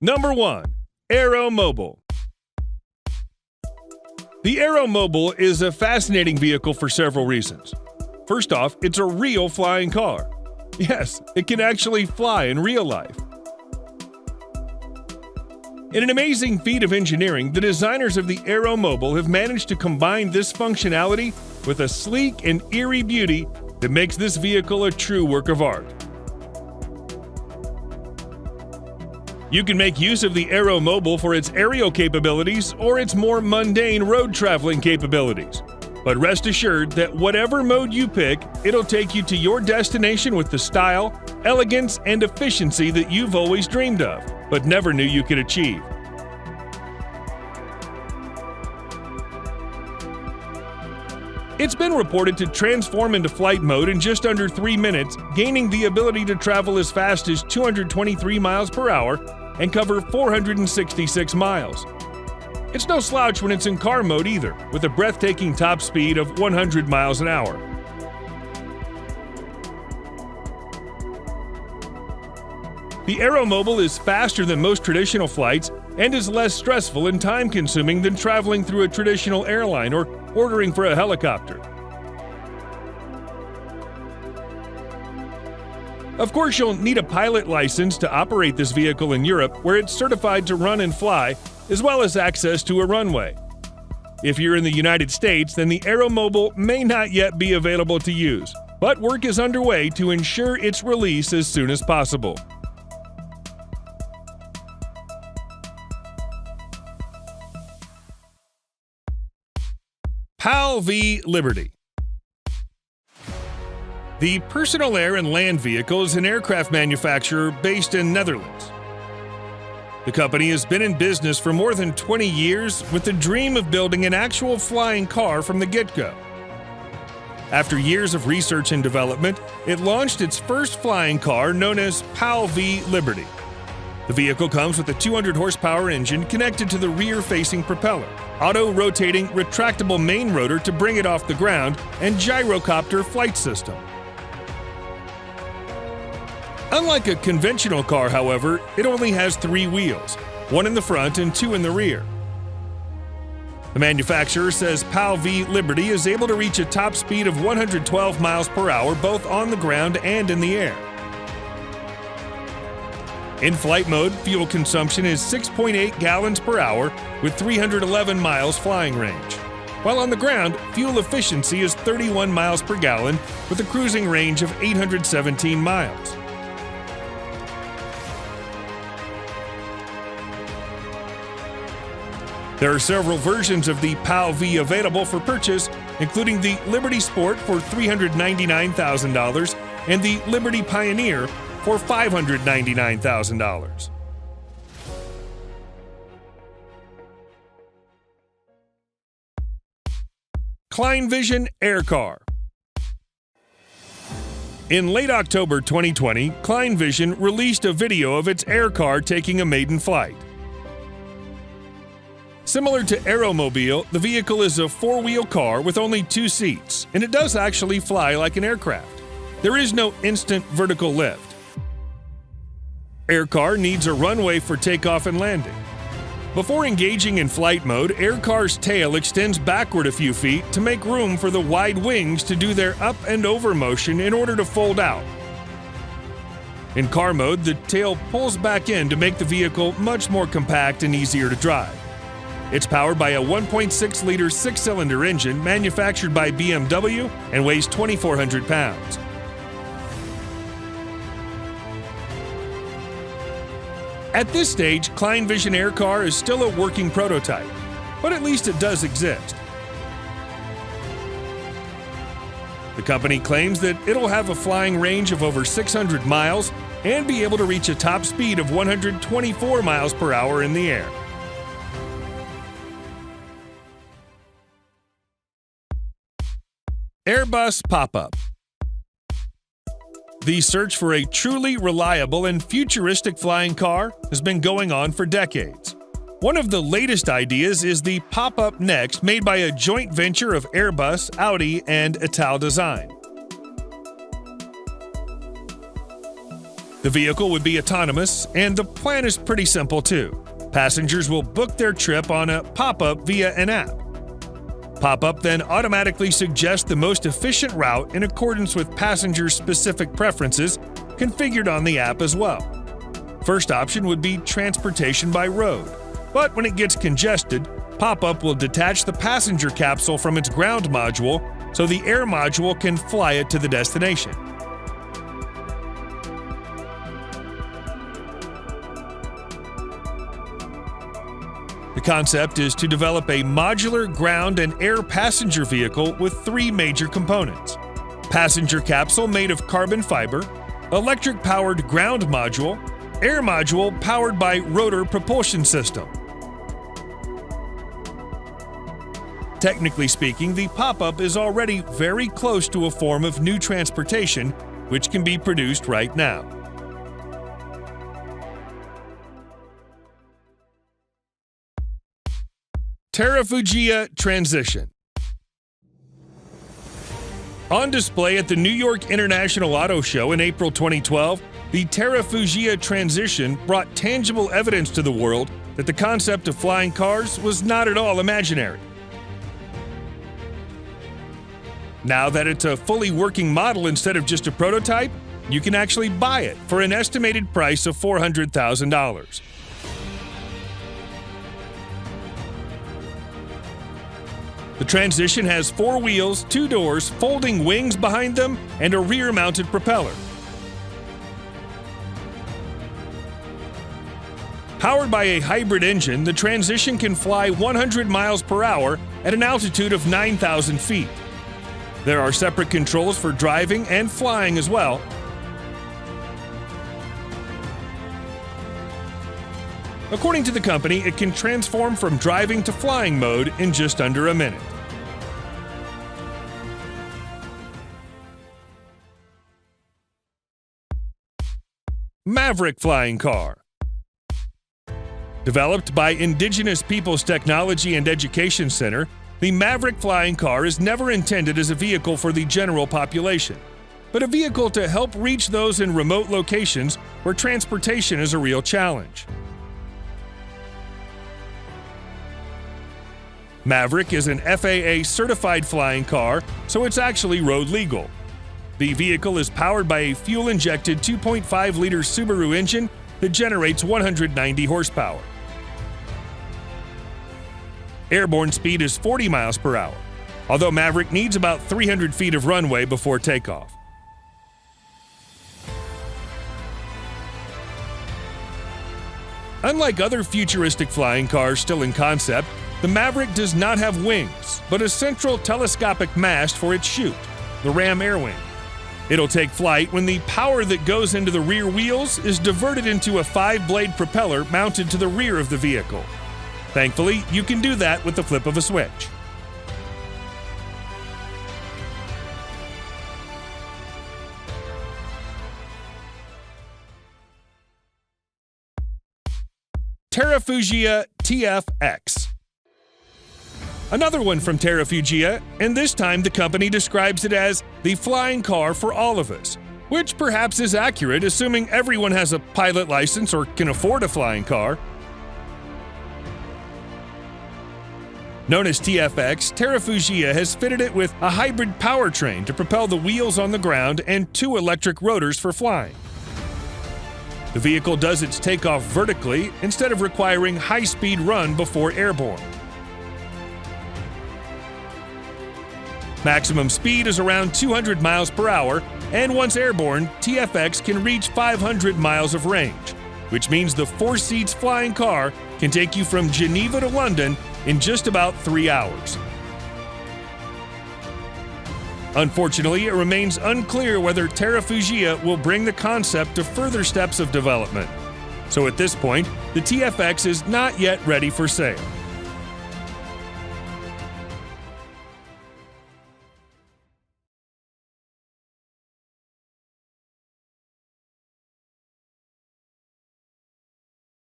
Number 1. Aeromobile. The Aeromobile is a fascinating vehicle for several reasons. First off, it's a real flying car. Yes, it can actually fly in real life. In an amazing feat of engineering, the designers of the Aeromobile have managed to combine this functionality with a sleek and eerie beauty that makes this vehicle a true work of art. You can make use of the Aeromobile for its aerial capabilities or its more mundane road traveling capabilities. But rest assured that whatever mode you pick, it'll take you to your destination with the style, elegance, and efficiency that you've always dreamed of, but never knew you could achieve. It's been reported to transform into flight mode in just under 3 minutes, gaining the ability to travel as fast as 223 miles per hour and cover 466 miles. It's no slouch when it's in car mode either, with a breathtaking top speed of 100 miles an hour. The Aeromobile is faster than most traditional flights and is less stressful and time-consuming than traveling through a traditional airline or ordering for a helicopter. Of course, you'll need a pilot license to operate this vehicle in Europe, where it's certified to run and fly, as well as access to a runway. If you're in the United States, then the Aeromobile may not yet be available to use, but work is underway to ensure its release as soon as possible. PAL V Liberty. The Personal Air and Land Vehicle is an aircraft manufacturer based in Netherlands. The company has been in business for more than 20 years with the dream of building an actual flying car from the get-go. After years of research and development, it launched its first flying car known as PAL V Liberty. The vehicle comes with a 200 horsepower engine connected to the rear-facing propeller, auto-rotating retractable main rotor to bring it off the ground, and gyrocopter flight system. Unlike a conventional car, however, it only has 3 wheels, 1 in the front and 2 in the rear. The manufacturer says PAL V Liberty is able to reach a top speed of 112 miles per hour both on the ground and in the air. In flight mode, fuel consumption is 6.8 gallons per hour with 311 miles flying range. While on the ground, fuel efficiency is 31 miles per gallon with a cruising range of 817 miles. There are several versions of the PAL V available for purchase, including the Liberty Sport for $399,000 and the Liberty Pioneer for $599,000. Kleinvision Air Car. In late October 2020, Kleinvision released a video of its air car taking a maiden flight. Similar to Aeromobile, the vehicle is a 4-wheel car with only 2 seats, and it does actually fly like an aircraft. There is no instant vertical lift. Aircar needs a runway for takeoff and landing. Before engaging in flight mode, Aircar's tail extends backward a few feet to make room for the wide wings to do their up and over motion in order to fold out. In car mode, the tail pulls back in to make the vehicle much more compact and easier to drive. It's powered by a 1.6-liter 6-cylinder engine manufactured by BMW and weighs 2,400 pounds. At this stage, Kleinvision Air Car is still a working prototype, but at least it does exist. The company claims that it'll have a flying range of over 600 miles and be able to reach a top speed of 124 miles per hour in the air. Airbus Pop-Up. The search for a truly reliable and futuristic flying car has been going on for decades. One of the latest ideas is the Pop-Up Next, made by a joint venture of Airbus, Audi, and Ital Design. The vehicle would be autonomous, and the plan is pretty simple too. Passengers will book their trip on a pop-up via an app. Pop-up then automatically suggests the most efficient route in accordance with passengers' specific preferences, configured on the app as well. First option would be transportation by road, but when it gets congested, Pop-up will detach the passenger capsule from its ground module so the air module can fly it to the destination. The concept is to develop a modular ground and air passenger vehicle with three major components: passenger capsule made of carbon fiber, electric-powered ground module, air module powered by rotor propulsion system. Technically speaking, the Pop-up is already very close to a form of new transportation, which can be produced right now. Terrafugia Transition. On display at the New York International Auto Show in April 2012, the Terrafugia Transition brought tangible evidence to the world that the concept of flying cars was not at all imaginary. Now that it's a fully working model instead of just a prototype, you can actually buy it for an estimated price of $400,000. The Transition has 4 wheels, 2 doors, folding wings behind them, and a rear-mounted propeller. Powered by a hybrid engine, the Transition can fly 100 miles per hour at an altitude of 9,000 feet. There are separate controls for driving and flying as well. According to the company, it can transform from driving to flying mode in just under a minute. Maverick Flying Car. Developed by Indigenous Peoples Technology and Education Center, the Maverick Flying Car is never intended as a vehicle for the general population, but a vehicle to help reach those in remote locations where transportation is a real challenge. Maverick is an FAA-certified flying car, so it's actually road legal. The vehicle is powered by a fuel-injected 2.5-liter Subaru engine that generates 190 horsepower. Airborne speed is 40 miles per hour, although Maverick needs about 300 feet of runway before takeoff. Unlike other futuristic flying cars still in concept, the Maverick does not have wings, but a central telescopic mast for its chute, the Ram Air Wing. It'll take flight when the power that goes into the rear wheels is diverted into a 5-blade propeller mounted to the rear of the vehicle. Thankfully, you can do that with the flip of a switch. Terrafugia TFX. Another one from Terrafugia, and this time the company describes it as the flying car for all of us, which perhaps is accurate assuming everyone has a pilot license or can afford a flying car. Known as TFX, Terrafugia has fitted it with a hybrid powertrain to propel the wheels on the ground and 2 electric rotors for flying. The vehicle does its takeoff vertically instead of requiring high-speed run before airborne. Maximum speed is around 200 miles per hour, and once airborne, TFX can reach 500 miles of range, which means the 4-seats flying car can take you from Geneva to London in just about 3 hours. Unfortunately, it remains unclear whether Terrafugia will bring the concept to further steps of development. So at this point, the TFX is not yet ready for sale.